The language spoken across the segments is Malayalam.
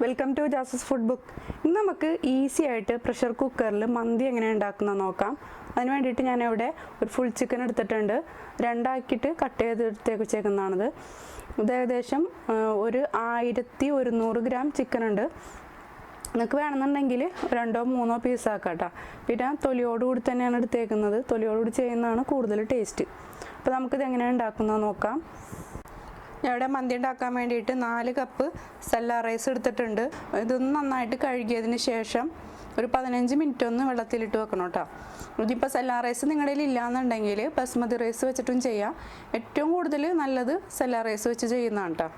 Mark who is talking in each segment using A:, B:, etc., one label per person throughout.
A: വെൽക്കം ടു ജാസസ് ഫുഡ് ബുക്ക്. ഇന്ന് നമുക്ക് ഈസി ആയിട്ട് പ്രഷർ കുക്കറിൽ മന്തി എങ്ങനെ ഉണ്ടാക്കുന്നത് നോക്കാം. അതിന് വേണ്ടിയിട്ട് ഞാനിവിടെ ഒരു ഫുൾ ചിക്കൻ എടുത്തിട്ടുണ്ട്. രണ്ടാക്കിയിട്ട് കട്ട് ചെയ്തെടുത്തേക്ക് വെച്ചേക്കുന്നതാണിത്. ഇത് ഏകദേശം ഒരു 1100 ഗ്രാം ചിക്കൻ ഉണ്ട്. നിങ്ങൾക്ക് വേണമെന്നുണ്ടെങ്കിൽ 2-3 പീസാക്കാം കേട്ടോ. പിന്നെ തൊലിയോടുകൂടി തന്നെയാണ് എടുത്തേക്കുന്നത്. തൊലിയോടുകൂടി ചെയ്യുന്നതാണ് കൂടുതൽ ടേസ്റ്റ്. അപ്പോൾ നമുക്കിത് എങ്ങനെയാണ് ഉണ്ടാക്കുന്നത് നോക്കാം. ഞാൻ ഇവിടെ മന്തി ഉണ്ടാക്കാൻ വേണ്ടിയിട്ട് 4 കപ്പ് സെല്ല റൈസ് എടുത്തിട്ടുണ്ട്. ഇതൊന്ന് നന്നായിട്ട് കഴുകിയതിന് ശേഷം ഒരു 15 മിനിറ്റ് ഒന്ന് വെള്ളത്തിലിട്ട് വെക്കണം കേട്ടോ. ഇതിപ്പോൾ സെല്ല റൈസ് നിങ്ങളുടെ കയ്യിൽ ഇല്ലയെന്നുണ്ടെങ്കിൽ ബസ്മതി റൈസ് വെച്ചിട്ടും ചെയ്യാം. ഏറ്റവും കൂടുതൽ നല്ലത് സെല്ല റൈസ് വെച്ച് ചെയ്യുന്നതാണ് കേട്ടോ.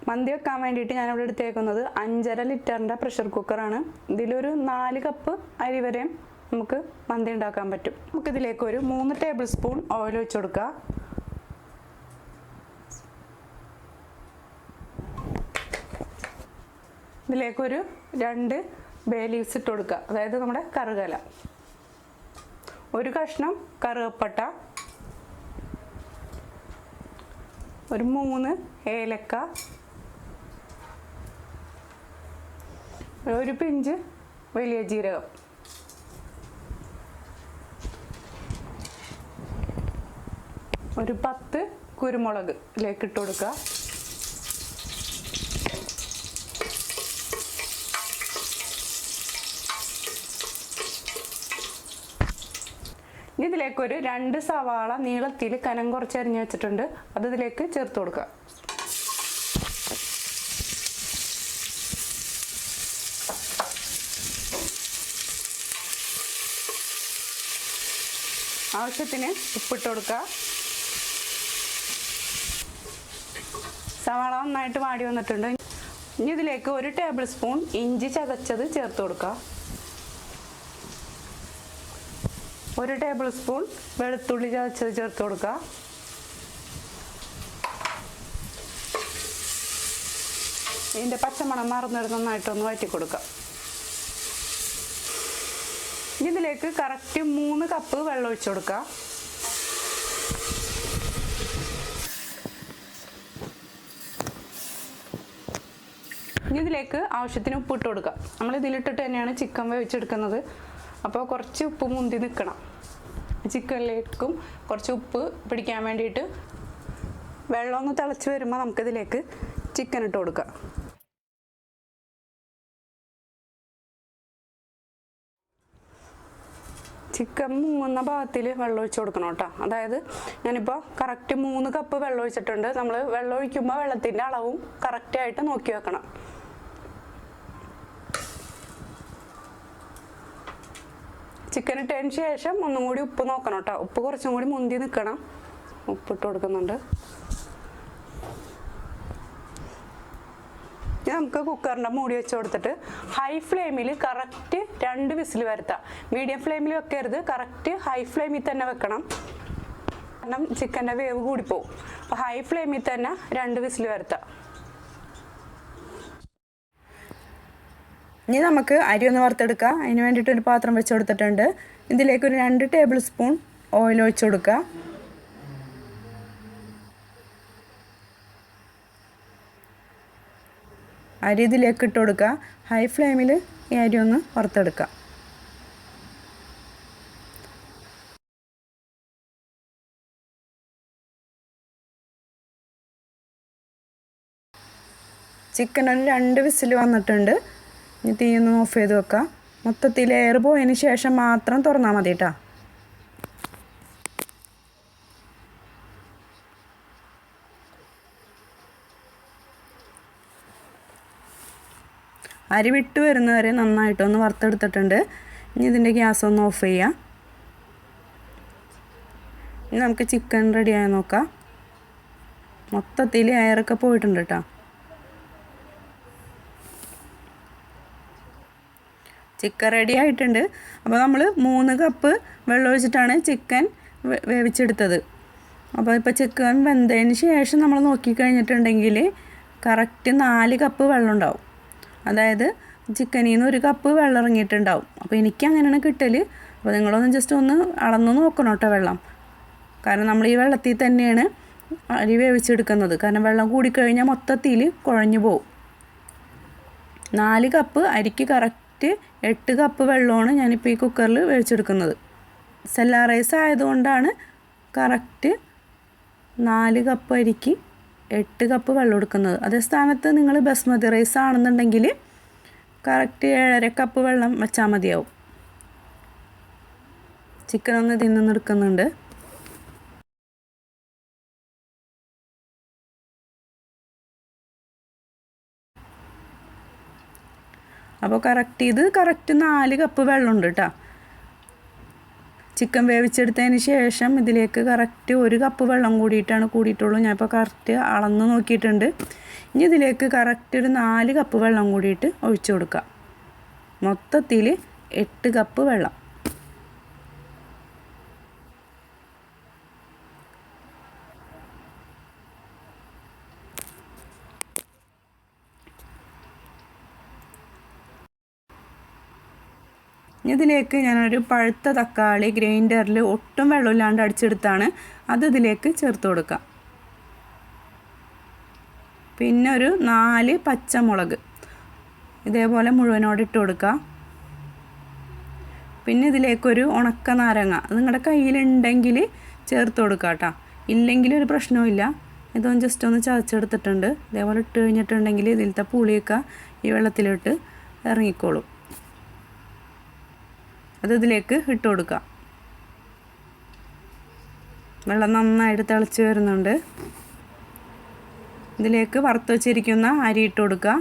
A: മന്തി വെക്കാൻ വേണ്ടിയിട്ട് ഞാനിവിടെ എടുത്തേക്കുന്നത് 5.5 ലിറ്ററിൻ്റെ പ്രഷർ കുക്കറാണ്. ഇതിലൊരു 4 കപ്പ് അരി വരെയും നമുക്ക് മന്തി ഉണ്ടാക്കാൻ പറ്റും. നമുക്കിതിലേക്ക് ഒരു 3 ടേബിൾ സ്പൂൺ ഓയിൽ ഒഴിച്ച് കൊടുക്കുക. ഇതിലേക്കൊരു 2 ബേ ലീവ്സ് ഇട്ട് കൊടുക്കുക, അതായത് നമ്മുടെ കറുകല, ഒരു കഷ്ണം കറുവപ്പട്ട, ഒരു 3 ഏലക്ക, ഒരു പിഞ്ച് വലിയ ജീരകം, ഒരു 10 കുരുമുളക് ഇതിലേക്ക് ഇട്ട് കൊടുക്കുക. ഇതിലേക്കൊരു 2 സവാള നീളത്തിൽ കനം കുറച്ച് അരിഞ്ഞ് വെച്ചിട്ടുണ്ട്. അത് ഇതിലേക്ക് ചേർത്ത് കൊടുക്കുക. ആവശ്യത്തിന് ഉപ്പിട്ട് കൊടുക്കുക. സവാള നന്നായിട്ട് വാടി വന്നിട്ടുണ്ട്. ഇനി ഇതിലേക്ക് 1 ടേബിൾ സ്പൂൺ ഇഞ്ചി ചതച്ചത് ചേർത്ത് കൊടുക്കുക. 1 ടേബിൾ സ്പൂൺ വെളുത്തുള്ളി ചതച്ചത് ചേർത്ത് കൊടുക്കുക. ഇതിൻ്റെ പച്ചമണം മാറുന്നത് നന്നായിട്ടൊന്ന് വഴറ്റി കൊടുക്കുക. ഇതിലേക്ക് കറക്റ്റ് 3 കപ്പ് വെള്ളം ഒഴിച്ചു കൊടുക്കുക. ഇതിലേക്ക് ആവശ്യത്തിന് ഉപ്പ് ഇട്ട് കൊടുക്കുക. നമ്മൾ ഇതിലിട്ടിട്ട് തന്നെയാണ് ചിക്കൻ വേവിച്ചെടുക്കുന്നത്. അപ്പോൾ കുറച്ച് ഉപ്പ് മുന്തി നിൽക്കണം. ചിക്കനിലേക്കും കുറച്ച് ഉപ്പ് പിടിക്കാൻ വേണ്ടിയിട്ട് വെള്ളം ഒന്ന് തിളച്ച് വരുമ്പോൾ നമുക്കിതിലേക്ക് ചിക്കൻ ഇട്ട് കൊടുക്കാം. ചിക്കൻ മുങ്ങുന്ന ഭാഗത്തിൽ വെള്ളം ഒഴിച്ച് കൊടുക്കണം കേട്ടോ. അതായത് ഞാനിപ്പോൾ കറക്റ്റ് 3 കപ്പ് വെള്ളം ഒഴിച്ചിട്ടുണ്ട്. നമ്മൾ വെള്ളം ഒഴിക്കുമ്പോൾ വെള്ളത്തിൻ്റെ അളവും കറക്റ്റായിട്ട് നോക്കി വെക്കണം. ചിക്കൻ ഇട്ടതിന് ശേഷം ഒന്നും കൂടി ഉപ്പ് നോക്കണം കേട്ടോ. ഉപ്പ് കുറച്ചും കൂടി മുന്തി നിൽക്കണം. ഉപ്പിട്ട് കൊടുക്കുന്നുണ്ട്. ഇനി നമുക്ക് കുക്കറിൻ്റെ മൂടി വെച്ച് കൊടുത്തിട്ട് ഹൈ ഫ്ലെയിമിൽ കറക്റ്റ് 2 വിസിൽ വരുത്താം. മീഡിയം ഫ്ലെയിമിൽ വെക്കരുത്, കറക്റ്റ് ഹൈ ഫ്ലെയിമിൽ തന്നെ വെക്കണം. കാരണം ചിക്കൻ്റെ വേവ് കൂടിപ്പോവും. അപ്പോൾ ഹൈ ഫ്ലെയിമിൽ തന്നെ 2 വിസിൽ വരുത്താം. ഇനി നമുക്ക് അരി ഒന്ന് വറുത്തെടുക്കാം. അതിന് വേണ്ടിയിട്ട് ഒരു പാത്രം വെച്ച് കൊടുത്തിട്ടുണ്ട്. ഇതിലേക്ക് ഒരു 2 ടേബിൾ സ്പൂൺ ഓയിൽ ഒഴിച്ച് കൊടുക്കുക. അരി ഇതിലേക്ക് ഇട്ട് കൊടുക്കുക. ഹൈ ഫ്ലെയിമിൽ ഈ അരി ഒന്ന് വറുത്തെടുക്കുക. ചിക്കൻ ഒരു 2 വിസിൽ വന്നിട്ടുണ്ട്. ഇനി തീയൊന്ന് ഓഫ് ചെയ്ത് വെക്കാം. മൊത്തത്തിൽ എയർ പോയതിന് ശേഷം മാത്രം തുറന്നാൽ മതി കേട്ടോ. അരി വിട്ട് വരുന്നവരെ നന്നായിട്ടൊന്ന് വറുത്തെടുത്തിട്ടുണ്ട്. ഇനി ഇതിൻ്റെ ഗ്യാസ് ഒന്ന് ഓഫ് ചെയ്യാം. ഇനി നമുക്ക് ചിക്കൻ റെഡിയായി നോക്കാം. മൊത്തത്തിൽ എയറൊക്കെ പോയിട്ടുണ്ട് കേട്ടോ. ചിക്കൻ റെഡി ആയിട്ടുണ്ട്. അപ്പോൾ നമ്മൾ 3 കപ്പ് വെള്ളം ഒഴിച്ചിട്ടാണ് ചിക്കൻ വേവിച്ചെടുത്തത്. അപ്പോൾ ഇപ്പോൾ ചിക്കൻ വെന്തതിന് ശേഷം നമ്മൾ നോക്കിക്കഴിഞ്ഞിട്ടുണ്ടെങ്കിൽ കറക്റ്റ് 4 കപ്പ് വെള്ളം ഉണ്ടാവും. അതായത് ചിക്കനിൽ നിന്ന് 1 കപ്പ് വെള്ളം ഇറങ്ങിയിട്ടുണ്ടാവും. അപ്പോൾ എനിക്ക് അങ്ങനെയാണ് കിട്ടൽ. അപ്പോൾ നിങ്ങളൊന്ന് ജസ്റ്റ് ഒന്ന് അളന്ന് നോക്കണം കേട്ടോ വെള്ളം. കാരണം നമ്മൾ ഈ വെള്ളത്തിൽ തന്നെയാണ് അരി വേവിച്ചെടുക്കുന്നത്. കാരണം വെള്ളം കൂടിക്കഴിഞ്ഞാൽ മൊത്തത്തിൽ കുഴഞ്ഞു പോകും. 4 കപ്പ് അരിക്ക് കറക്റ്റ് 8 കപ്പ് വെള്ളമാണ് ഞാനിപ്പോൾ ഈ കുക്കറിൽ വേവിച്ചെടുക്കുന്നത്. സെല്ലാ റൈസ് ആയതുകൊണ്ടാണ് കറക്റ്റ് 4 കപ്പ് അരിക്ക് 8 കപ്പ് വെള്ളം എടുക്കുന്നത്. അതേ സ്ഥാനത്ത് നിങ്ങൾ ബസ്മതി റൈസ് ആണെന്നുണ്ടെങ്കിൽ കറക്റ്റ് 7.5 കപ്പ് വെള്ളം വെച്ചാൽ മതിയാവും. ചിക്കൻ ഒന്ന് ഇതിൽ നിന്ന് എടുക്കുന്നുണ്ട്. അപ്പോൾ കറക്റ്റ് 4 കപ്പ് വെള്ളമുണ്ട് കേട്ടോ. ചിക്കൻ വേവിച്ചെടുത്തതിന് ശേഷം ഇതിലേക്ക് കറക്റ്റ് 1 കപ്പ് വെള്ളം കൂടിയിട്ടുള്ളൂ. ഞാൻ ഇപ്പോൾ കറക്റ്റ് അളന്ന് നോക്കിയിട്ടുണ്ട്. ഇനി ഇതിലേക്ക് കറക്റ്റ് ഒരു 4 കപ്പ് വെള്ളം കൂടിയിട്ട് ഒഴിച്ചു കൊടുക്കാം. മൊത്തത്തിൽ 8 കപ്പ് വെള്ളം. ഇതിലേക്ക് ഞാനൊരു പഴുത്ത തക്കാളി ഗ്രൈൻഡറിൽ ഒട്ടും വെള്ളമില്ലാണ്ട് അടിച്ചെടുത്താണ് അത് ഇതിലേക്ക് ചേർത്ത് കൊടുക്കാം. പിന്നെ ഒരു 4 പച്ചമുളക് ഇതേപോലെ മുഴുവനോടെ ഇട്ട് കൊടുക്കുക. പിന്നെ ഇതിലേക്കൊരു ഉണക്ക നാരങ്ങ അത് നിങ്ങളുടെ കയ്യിലുണ്ടെങ്കിൽ ചേർത്ത് കൊടുക്കുക കേട്ടോ. ഇല്ലെങ്കിൽ ഒരു പ്രശ്നവുമില്ല. ഇതൊന്ന് ജസ്റ്റ് ഒന്ന് ചതച്ചെടുത്തിട്ടുണ്ട്. ഇതേപോലെ ഇട്ട് കഴിഞ്ഞിട്ടുണ്ടെങ്കിൽ ഇതിലത്തെ പുളിയൊക്കെ ഈ വെള്ളത്തിലിട്ട് ഇറങ്ങിക്കോളും. അത് ഇതിലേക്ക് ഇട്ട് കൊടുക്കുക. വെള്ളം നന്നായിട്ട് തിളച്ച് വരുന്നുണ്ട്. ഇതിലേക്ക് വറുത്ത് വച്ചിരിക്കുന്ന അരി ഇട്ട് കൊടുക്കുക.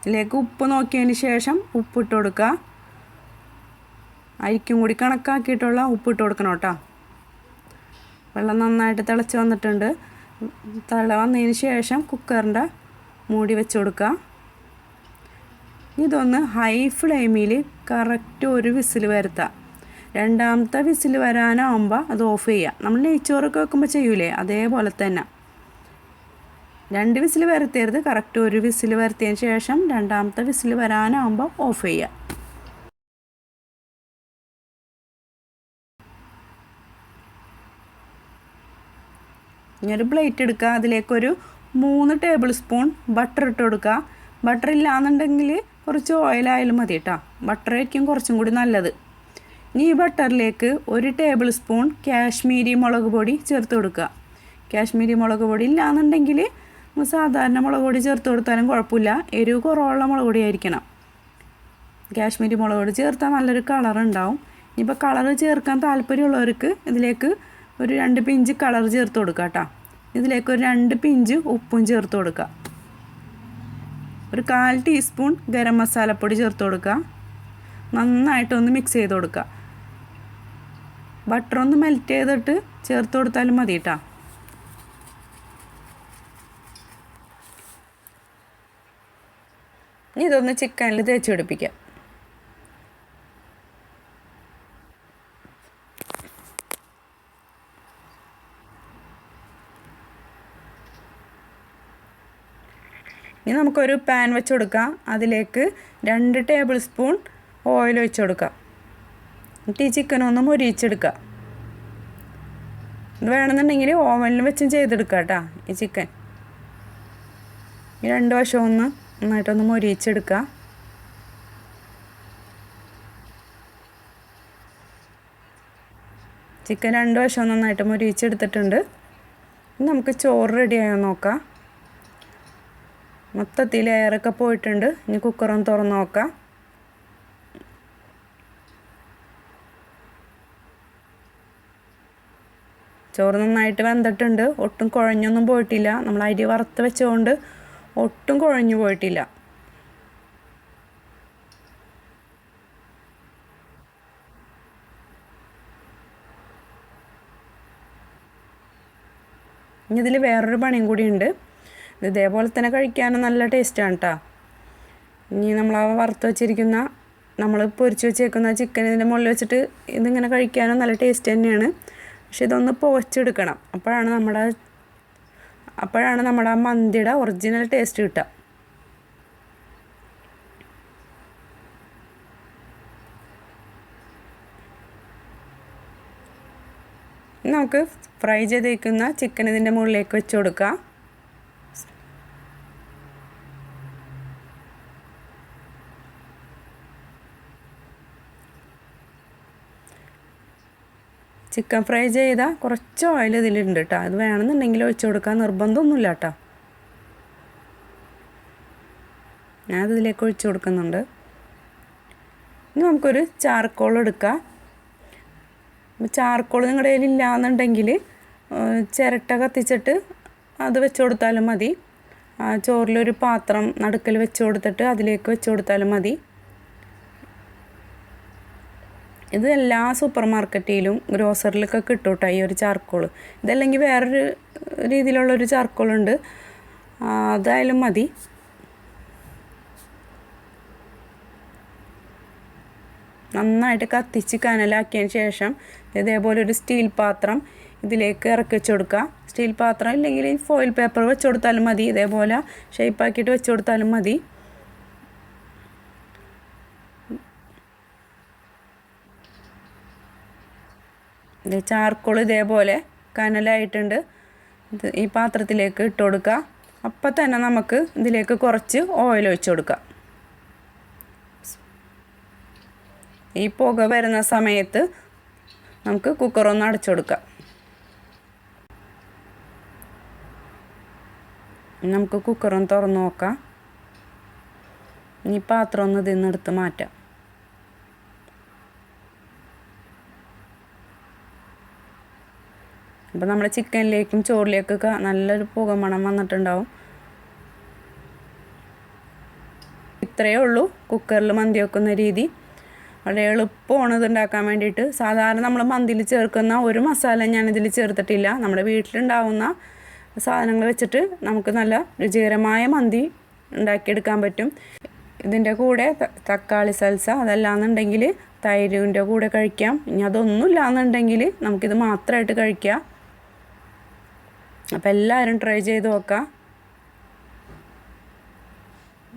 A: ഇതിലേക്ക് ഉപ്പ് നോക്കിയതിന് ശേഷം ഉപ്പിട്ട് കൊടുക്കുക. അരിക്കും കൂടി കണക്കാക്കിയിട്ടുള്ള ഉപ്പിട്ട് കൊടുക്കണം കേട്ടോ. വെള്ളം നന്നായിട്ട് തിളച്ച് വന്നിട്ടുണ്ട്. വന്നതിന് ശേഷം കുക്കറിൻ്റെ മൂടി വെച്ച് കൊടുക്കുക. ഇതൊന്ന് ഹൈ ഫ്ലെയിമിൽ കറക്റ്റ് 1 വിസിൽ വരുത്തുക. രണ്ടാമത്തെ വിസിൽ വരാനാവുമ്പോൾ അത് ഓഫ് ചെയ്യുക. നമ്മൾ നെയ്ച്ചോറൊക്കെ വെക്കുമ്പോൾ ചെയ്യൂലേ അതേപോലെ തന്നെ 2 വിസിൽ വരുത്തരുത്. കറക്റ്റ് 1 വിസിൽ വരുത്തിയതിന് ശേഷം രണ്ടാമത്തെ വിസിൽ വരാനാവുമ്പോൾ ഓഫ് ചെയ്യുക. ഇനിയൊരു പ്ലേറ്റ് എടുക്കുക. അതിലേക്കൊരു 3 ടേബിൾ സ്പൂൺ ബട്ടർ ഇട്ട് കൊടുക്കുക. ബട്ടർ ഇല്ലാന്നുണ്ടെങ്കിൽ കുറച്ച് ഓയിലായാലും മതി കേട്ടോ. ബട്ടറായിരിക്കും കുറച്ചും കൂടി നല്ലത്. ഇനി ഈ ബട്ടറിലേക്ക് 1 ടേബിൾ സ്പൂൺ കാശ്മീരി മുളക് പൊടി ചേർത്ത് കൊടുക്കുക. കാശ്മീരി മുളക് പൊടി ഇല്ലാന്നുണ്ടെങ്കിൽ സാധാരണ മുളക് പൊടി ചേർത്ത് കൊടുത്താലും കുഴപ്പമില്ല. എരിവ് കുറവുള്ള മുളക് പൊടി ആയിരിക്കണം. കാശ്മീരി മുളക് പൊടി ചേർത്താൽ നല്ലൊരു കളറുണ്ടാവും. ഇനിയിപ്പോൾ കളർ ചേർക്കാൻ താല്പര്യമുള്ളവർക്ക് ഇതിലേക്ക് ഒരു 2 പിഞ്ച് കളർ ചേർത്ത് കൊടുക്കുക കേട്ടോ. ഇതിലേക്ക് ഒരു 2 പിഞ്ച് ഉപ്പും ചേർത്ത് കൊടുക്കുക. ഒരു 1/4 ടീസ്പൂൺ ഗരം മസാലപ്പൊടി ചേർത്ത് കൊടുക്കുക. നന്നായിട്ടൊന്ന് മിക്സ് ചെയ്ത് കൊടുക്കുക. ബട്ടർ ഒന്ന് മെൽറ്റ് ചെയ്തിട്ട് ചേർത്ത് കൊടുത്താലും മതി കേട്ടോ. ഇനി ഇതൊന്ന് ചിക്കനിൽ തേച്ച് പിടിപ്പിക്കാം. ഇനി നമുക്കൊരു പാൻ വെച്ച് കൊടുക്കാം. അതിലേക്ക് 2 ടേബിൾ സ്പൂൺ ഓയിൽ ഒഴിച്ച് കൊടുക്കാം. എന്നിട്ട് ഈ ചിക്കനൊന്ന് മൊരിയിച്ചെടുക്കുക. ഇത് വേണമെന്നുണ്ടെങ്കിൽ ഓവനിൽ വെച്ചും ചെയ്തെടുക്കുക കേട്ടോ. ഈ ചിക്കൻ ഈ 2 വശവും ഒന്ന് നന്നായിട്ടൊന്ന് മൊരിയിച്ചെടുക്കുക. ചിക്കൻ 2 വശവും നന്നായിട്ട് മൊരിയിച്ചെടുത്തിട്ടുണ്ട്. ഇനി നമുക്ക് ചോറ് റെഡിയായോ നോക്കാം. മൊത്തത്തിൽ എയറൊക്കെ പോയിട്ടുണ്ട്. ഇനി കുക്കറൊന്ന് തുറന്ന് നോക്കാം. ചോറ് നന്നായിട്ട് വെന്തിട്ടുണ്ട്. ഒട്ടും കുഴഞ്ഞൊന്നും പോയിട്ടില്ല. നമ്മൾ അരി വറുത്ത് വെച്ചുകൊണ്ട് ഒട്ടും കുഴഞ്ഞു പോയിട്ടില്ല. ഇനി ഇതിൽ വേറൊരു പണിയും കൂടിയുണ്ട്. ഇതേപോലെ തന്നെ കഴിക്കാനും നല്ല ടേസ്റ്റാണ് കേട്ടോ. ഇനി നമ്മൾ വറുത്ത് വെച്ചിരിക്കുന്ന നമ്മൾ പൊരിച്ച് വെച്ചേക്കുന്ന ചിക്കൻ ഇതിൻ്റെ മുകളിൽ വെച്ചിട്ട് ഇതിങ്ങനെ കഴിക്കാനും നല്ല ടേസ്റ്റ് തന്നെയാണ്. പക്ഷെ ഇതൊന്ന് പോച്ചെടുക്കണം. അപ്പോഴാണ് നമ്മുടെ ആ മന്തിയുടെ ഒറിജിനൽ ടേസ്റ്റ് കിട്ടുക. നമുക്ക് ഫ്രൈ ചെയ്തേക്കുന്ന ചിക്കൻ ഇതിൻ്റെ മുകളിലേക്ക് വെച്ച് കൊടുക്കാം. ചിക്കൻ ഫ്രൈ ചെയ്ത കുറച്ച് ഓയിൽ ഇതിലുണ്ട് കേട്ടോ. അത് വേണമെന്നുണ്ടെങ്കിൽ ഒഴിച്ച് കൊടുക്കാൻ നിർബന്ധമൊന്നുമില്ല കേട്ടോ. ഞാനതിലേക്ക് ഒഴിച്ച് കൊടുക്കുന്നുണ്ട്. ഇനി നമുക്കൊരു ചാർക്കോൾ എടുക്കാം. ചാർക്കോൾ നിങ്ങളുടെ കയ്യിൽ ഇല്ലയെന്നുണ്ടെങ്കിൽ ചിരട്ട കത്തിച്ചിട്ട് അത് വെച്ച് കൊടുത്താലും മതി. ചോറിലൊരു പാത്രം നടുക്കൽ വെച്ച് കൊടുത്തിട്ട് അതിലേക്ക് വെച്ച് കൊടുത്താലും മതി. ഇത് എല്ലാ സൂപ്പർ മാർക്കറ്റിലും ഗ്രോസറിലൊക്കെ കിട്ടും കേട്ടോ ഈ ഒരു ചാർക്കോൾ. ഇതല്ലെങ്കിൽ വേറൊരു രീതിയിലുള്ളൊരു ചാർക്കോളുണ്ട്, അതായാലും മതി. നന്നായിട്ട് കത്തിച്ച് കനലാക്കിയതിന് ശേഷം ഇതേപോലെ ഒരു സ്റ്റീൽ പാത്രം ഇതിലേക്ക് ഇറക്കി വെച്ച് കൊടുക്കുക. സ്റ്റീൽ പാത്രം ഇല്ലെങ്കിൽ ഫോയിൽ പേപ്പർ വെച്ച് കൊടുത്താലും മതി. ഇതേപോലെ ഷേപ്പാക്കിയിട്ട് വെച്ച് കൊടുത്താലും മതി. ചാർക്കോൾ ഇതേപോലെ കനലായിട്ടുണ്ട്. ഈ പാത്രത്തിലേക്ക് ഇട്ട് കൊടുക്കുക. അപ്പം തന്നെ നമുക്ക് ഇതിലേക്ക് കുറച്ച് ഓയിൽ ഒഴിച്ച് കൊടുക്കാം. ഈ പുക വരുന്ന സമയത്ത് നമുക്ക് കുക്കറൊന്ന് അടച്ചു കൊടുക്കാം. നമുക്ക് കുക്കറൊന്ന് തുറന്ന് നോക്കാം. ഈ പാത്രം ഒന്ന് ഇതിൽ നിന്ന് എടുത്ത് മാറ്റാം. അപ്പോൾ നമ്മുടെ ചിക്കനിലേക്കും ചോറിലേക്കൊക്കെ നല്ലൊരു പുക മണം വന്നിട്ടുണ്ടാവും. ഇത്രയേ ഉള്ളൂ കുക്കറിൽ മന്തി വെക്കുന്ന രീതി. വളരെ എളുപ്പമാണ് ഇതുണ്ടാക്കാൻ വേണ്ടിയിട്ട്. സാധാരണ നമ്മൾ മന്തിയിൽ ചേർക്കുന്ന ഒരു മസാല ഞാനിതിൽ ചേർത്തിട്ടില്ല. നമ്മുടെ വീട്ടിലുണ്ടാവുന്ന സാധനങ്ങൾ വെച്ചിട്ട് നമുക്ക് നല്ല രുചികരമായ മന്തി ഉണ്ടാക്കിയെടുക്കാൻ പറ്റും. ഇതിൻ്റെ കൂടെ തക്കാളി സൽസ അതല്ലാന്നുണ്ടെങ്കിൽ തൈരിൻ്റെ കൂടെ കഴിക്കാം. ഇനി അതൊന്നും ഇല്ലാന്നുണ്ടെങ്കിൽ നമുക്കിത് മാത്രമായിട്ട് കഴിക്കാം. അപ്പോൾ എല്ലാവരും ട്രൈ ചെയ്ത് നോക്കാം.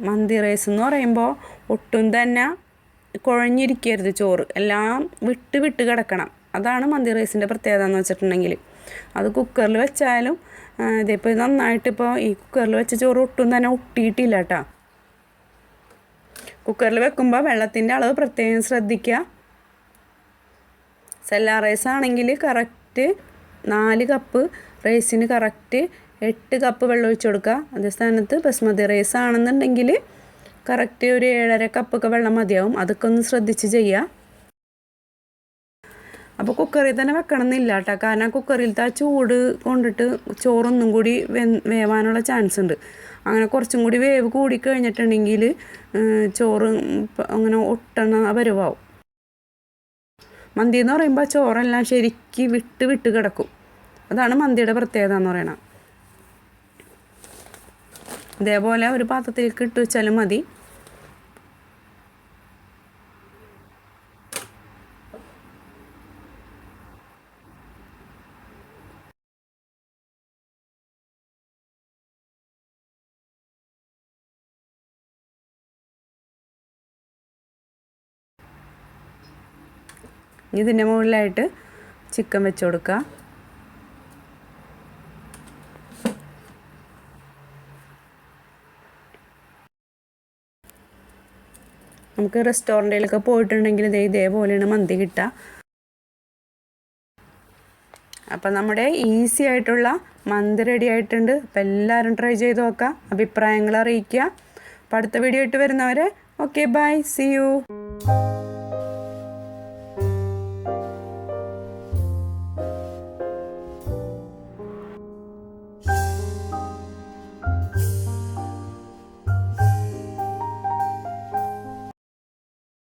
A: മന്തി റൈസ് എന്ന് പറയുമ്പോൾ ഒട്ടും തന്നെ കുഴഞ്ഞിരിക്കരുത് ചോറ്, എല്ലാം വിട്ട് കിടക്കണം. അതാണ് മന്തി റൈസിൻ്റെ പ്രത്യേകത എന്ന് വെച്ചിട്ടുണ്ടെങ്കിൽ. അത് കുക്കറിൽ വെച്ചാലും ഇതിപ്പോൾ നന്നായിട്ടിപ്പോൾ ഈ കുക്കറിൽ വെച്ച ചോറ് ഒട്ടും തന്നെ ഒട്ടിയിട്ടില്ല കേട്ടോ. കുക്കറിൽ വെക്കുമ്പോൾ വെള്ളത്തിൻ്റെ അളവ് പ്രത്യേകം ശ്രദ്ധിക്കുക. സെല്ലാ റൈസ് ആണെങ്കിൽ കറക്റ്റ് 4 കപ്പ് റൈസിന് കറക്റ്റ് 8 കപ്പ് വെള്ളം ഒഴിച്ച് കൊടുക്കുക. അതേ സ്ഥാനത്ത് ബസ്മതി റൈസ് ആണെന്നുണ്ടെങ്കിൽ കറക്റ്റ് ഒരു 7.5 കപ്പൊക്കെ വെള്ളം മതിയാവും. അതൊക്കെ ഒന്ന് ശ്രദ്ധിച്ച് ചെയ്യുക. അപ്പോൾ കുക്കറിൽ തന്നെ വെക്കണം എന്നില്ല കേട്ടോ. കാരണം കുക്കറിലത്തെ ആ ചൂട് കൊണ്ടിട്ട് ചോറൊന്നും കൂടി വേവാനുള്ള ചാൻസ് ഉണ്ട്. അങ്ങനെ കുറച്ചും കൂടി വേവ് കൂടിക്കഴിഞ്ഞിട്ടുണ്ടെങ്കിൽ ചോറ് അങ്ങനെ ഒട്ടണ പരുവാവും. മന്തി എന്ന് പറയുമ്പോൾ ചോറെല്ലാം ശരിക്ക് വിട്ട് കിടക്കും. അതാണ് മന്തിയുടെ പ്രത്യേകത എന്ന് പറയുന്നത്. ഇതേപോലെ ഒരു പാത്രത്തിലേക്ക് ഇട്ട് വെച്ചാലും മതി. ഇതിൻ്റെ മുകളിലായിട്ട് ചിക്കൻ വെച്ച് കൊടുക്കുക. നമുക്ക് റെസ്റ്റോറൻറ്റിലൊക്കെ പോയിട്ടുണ്ടെങ്കിൽ ഇതേപോലെയാണ് മന്തി കിട്ടുക. അപ്പം നമ്മുടെ ഈസി ആയിട്ടുള്ള മന്തി റെഡി ആയിട്ടുണ്ട്. അപ്പോൾ എല്ലാവരും ട്രൈ ചെയ്ത് നോക്കുക, അഭിപ്രായങ്ങൾ അറിയിക്കുക. അപ്പോൾ അടുത്ത വീഡിയോ ഇട്ട് വരുന്നവരെ ഓക്കെ ബൈ, സീ യു.